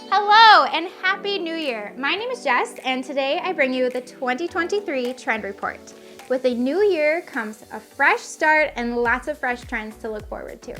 Hello and Happy New Year! My name is Jess and today I bring you the 2023 Trend Report. With a new year comes a fresh start and lots of fresh trends to look forward to.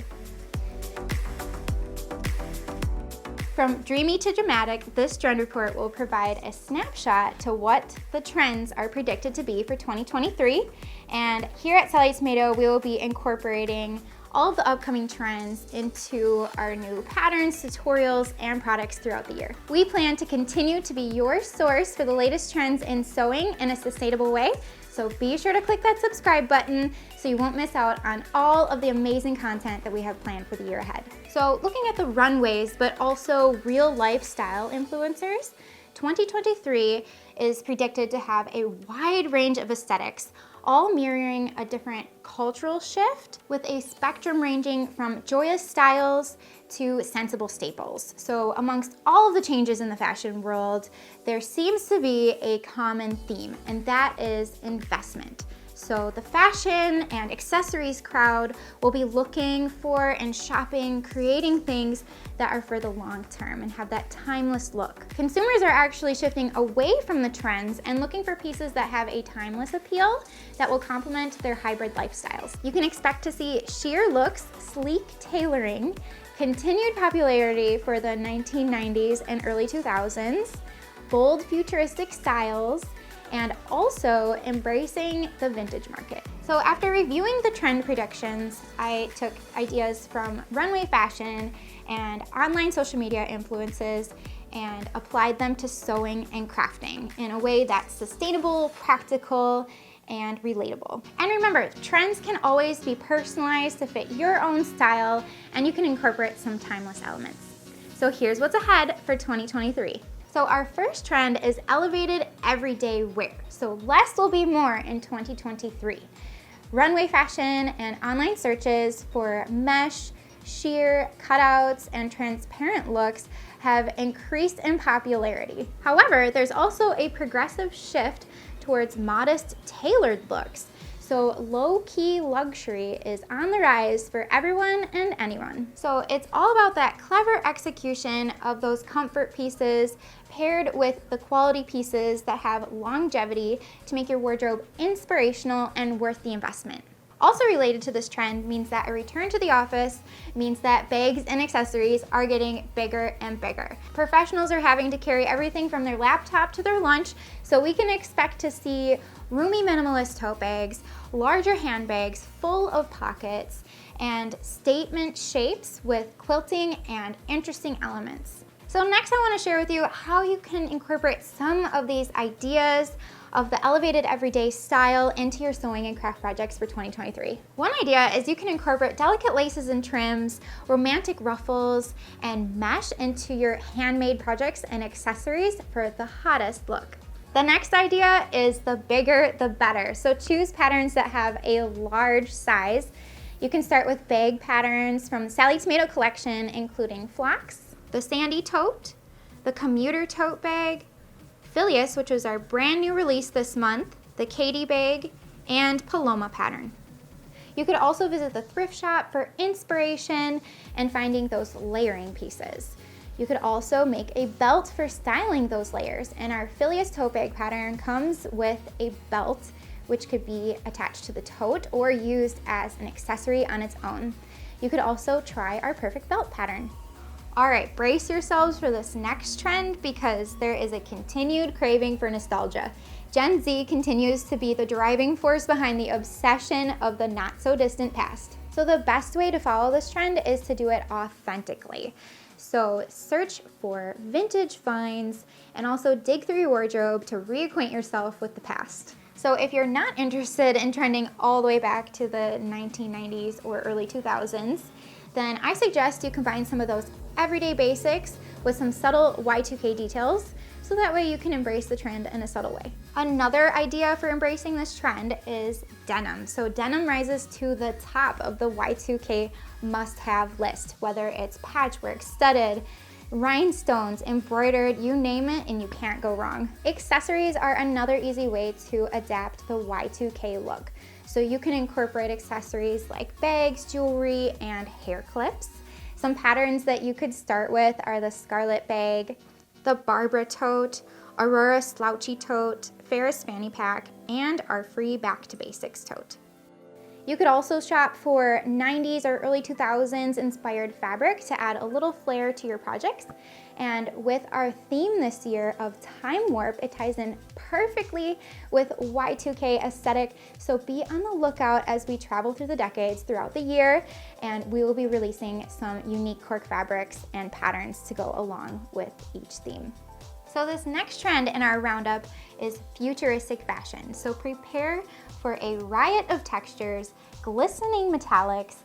From dreamy to dramatic, this trend report will provide a snapshot to what the trends are predicted to be for 2023. And here at Sallie Tomato, we will be incorporating all of the upcoming trends into our new patterns, tutorials, and products throughout the year. We plan to continue to be your source for the latest trends in sewing in a sustainable way. So be sure to click that subscribe button so you won't miss out on all of the amazing content that we have planned for the year ahead. So looking at the runways, but also real lifestyle influencers, 2023 is predicted to have a wide range of aesthetics, all mirroring a different cultural shift with a spectrum ranging from joyous styles to sensible staples. So amongst all of the changes in the fashion world, there seems to be a common theme, and that is investment. So the fashion and accessories crowd will be looking for and shopping, creating things that are for the long term and have that timeless look. Consumers are actually shifting away from the trends and looking for pieces that have a timeless appeal that will complement their hybrid lifestyles. You can expect to see sheer looks, sleek tailoring, continued popularity for the 1990s and early 2000s, bold futuristic styles, and also embracing the vintage market. So after reviewing the trend predictions, I took ideas from runway fashion and online social media influences and applied them to sewing and crafting in a way that's sustainable, practical, and relatable. And remember, trends can always be personalized to fit your own style, and you can incorporate some timeless elements. So here's what's ahead for 2023. So our first trend is elevated everyday wear. So less will be more in 2023. Runway fashion and online searches for mesh, sheer, cutouts, and transparent looks have increased in popularity. However, there's also a progressive shift towards modest, tailored looks. So low-key luxury is on the rise for everyone and anyone. So it's all about that clever execution of those comfort pieces paired with the quality pieces that have longevity to make your wardrobe inspirational and worth the investment. Also related to this trend means that a return to the office means that bags and accessories are getting bigger and bigger. Professionals are having to carry everything from their laptop to their lunch, so we can expect to see roomy minimalist tote bags, larger handbags full of pockets, and statement shapes with quilting and interesting elements. So next I want to share with you how you can incorporate some of these ideas of the elevated everyday style into your sewing and craft projects for 2023. One idea is you can incorporate delicate laces and trims, romantic ruffles, and mesh into your handmade projects and accessories for the hottest look. The next idea is the bigger the better. So choose patterns that have a large size. You can start with bag patterns from the Sallie Tomato collection, including flax, the sandy tote, the commuter tote bag, Phileas, which was our brand new release this month, the Katie bag, and Paloma pattern. You could also visit the thrift shop for inspiration and finding those layering pieces. You could also make a belt for styling those layers, and our Phileas tote bag pattern comes with a belt which could be attached to the tote or used as an accessory on its own. You could also try our perfect belt pattern. All right, brace yourselves for this next trend because there is a continued craving for nostalgia. Gen Z continues to be the driving force behind the obsession of the not so distant past. So the best way to follow this trend is to do it authentically. So search for vintage finds and also dig through your wardrobe to reacquaint yourself with the past. So if you're not interested in trending all the way back to the 1990s or early 2000s, then I suggest you combine some of those everyday basics with some subtle Y2K details so that way you can embrace the trend in a subtle way. Another idea for embracing this trend is denim. So denim rises to the top of the Y2K must-have list, whether it's patchwork, studded, rhinestones, embroidered, you name it, and you can't go wrong. Accessories are another easy way to adapt the Y2K look. So you can incorporate accessories like bags, jewelry, and hair clips. Some patterns that you could start with are the Scarlet Bag, the Barrera Tote, Aurora Slouchy Tote, Ferris Fanny Pack, and our free Back to Basics Tote. You could also shop for 90s or early 2000s inspired fabric to add a little flair to your projects. And with our theme this year of Time Warp, it ties in perfectly with Y2K aesthetic. So be on the lookout as we travel through the decades throughout the year, and we will be releasing some unique cork fabrics and patterns to go along with each theme. So this next trend in our roundup is futuristic fashion. So prepare for a riot of textures, glistening metallics,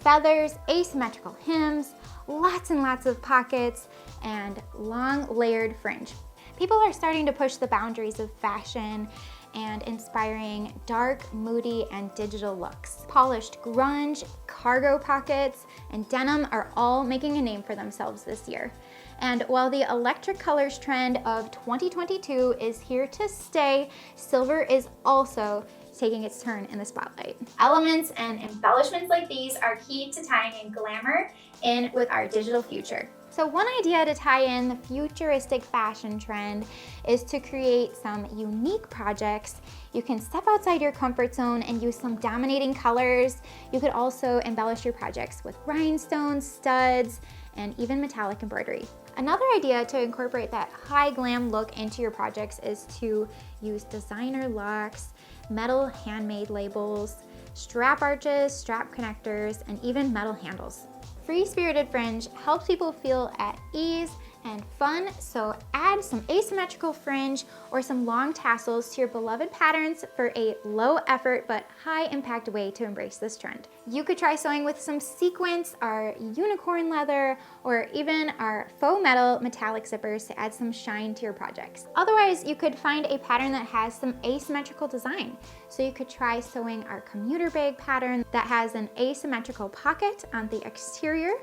feathers, asymmetrical hems, lots and lots of pockets, and long layered fringe. People are starting to push the boundaries of fashion and inspiring dark, moody, and digital looks. Polished grunge, cargo pockets, and denim are all making a name for themselves this year. And while the electric colors trend of 2022 is here to stay, silver is also taking its turn in the spotlight. Elements and embellishments like these are key to tying in glamour in with our digital future. So one idea to tie in the futuristic fashion trend is to create some unique projects. You can step outside your comfort zone and use some dominating colors. You could also embellish your projects with rhinestones, studs, and even metallic embroidery. Another idea to incorporate that high glam look into your projects is to use designer locks, metal handmade labels, strap arches, strap connectors, and even metal handles. Free-spirited fringe helps people feel at ease and fun, so add some asymmetrical fringe or some long tassels to your beloved patterns for a low effort but high impact way to embrace this trend. You could try sewing with some sequins, our unicorn leather, or even our faux metal metallic zippers to add some shine to your projects. Otherwise, you could find a pattern that has some asymmetrical design. So you could try sewing our commuter bag pattern that has an asymmetrical pocket on the exterior,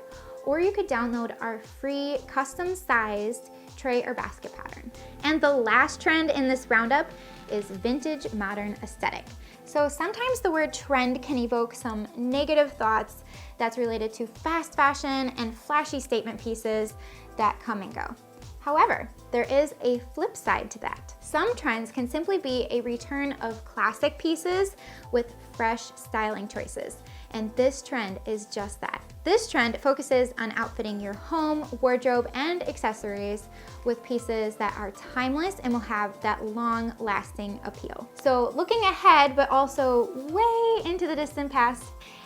or you could download our free custom-sized tray or basket pattern. And the last trend in this roundup is vintage modern aesthetic. So sometimes the word trend can evoke some negative thoughts that's related to fast fashion and flashy statement pieces that come and go. However, there is a flip side to that. Some trends can simply be a return of classic pieces with fresh styling choices. And this trend is just that. This trend focuses on outfitting your home, wardrobe, and accessories with pieces that are timeless and will have that long-lasting appeal. So looking ahead, but also way into the distant past,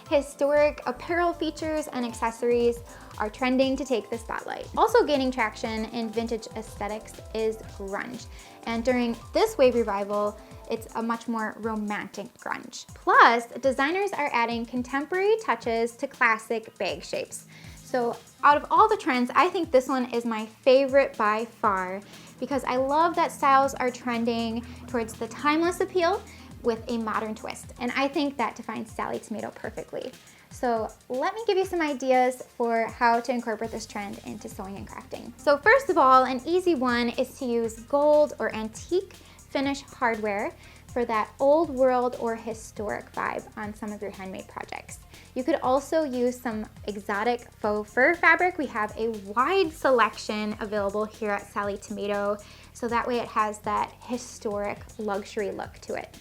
historic apparel features and accessories are trending to take the spotlight. Also gaining traction in vintage aesthetics is grunge. And during this wave revival, it's a much more romantic grunge. Plus, designers are adding contemporary touches to classic bag shapes. So out of all the trends, I think this one is my favorite by far because I love that styles are trending towards the timeless appeal with a modern twist. And I think that defines Sallie Tomato perfectly. So let me give you some ideas for how to incorporate this trend into sewing and crafting. So first of all, an easy one is to use gold or antique finish hardware for that old world or historic vibe on some of your handmade projects. You could also use some exotic faux fur fabric. We have a wide selection available here at Sallie Tomato, so that way it has that historic luxury look to it.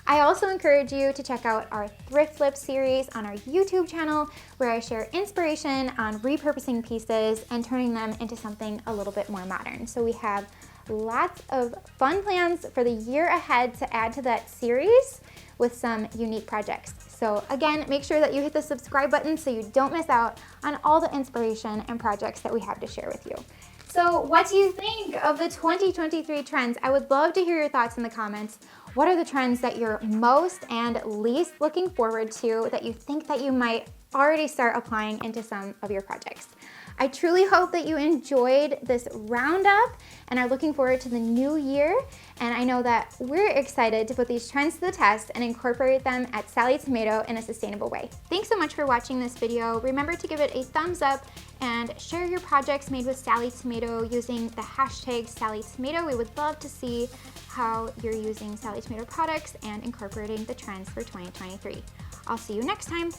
I also encourage you to check out our Thrift Flip series on our YouTube channel, where I share inspiration on repurposing pieces and turning them into something a little bit more modern. So we have lots of fun plans for the year ahead to add to that series with some unique projects. So again, make sure that you hit the subscribe button so you don't miss out on all the inspiration and projects that we have to share with you. So what do you think of the 2023 trends? I would love to hear your thoughts in the comments. What are the trends that you're most and least looking forward to that you think that you might already start applying into some of your projects? I truly hope that you enjoyed this roundup and are looking forward to the new year. And I know that we're excited to put these trends to the test and incorporate them at Sallie Tomato in a sustainable way. Thanks so much for watching this video. Remember to give it a thumbs up and share your projects made with Sallie Tomato using the hashtag Sallie Tomato. We would love to see how you're using Sallie Tomato products and incorporating the trends for 2023. I'll see you next time.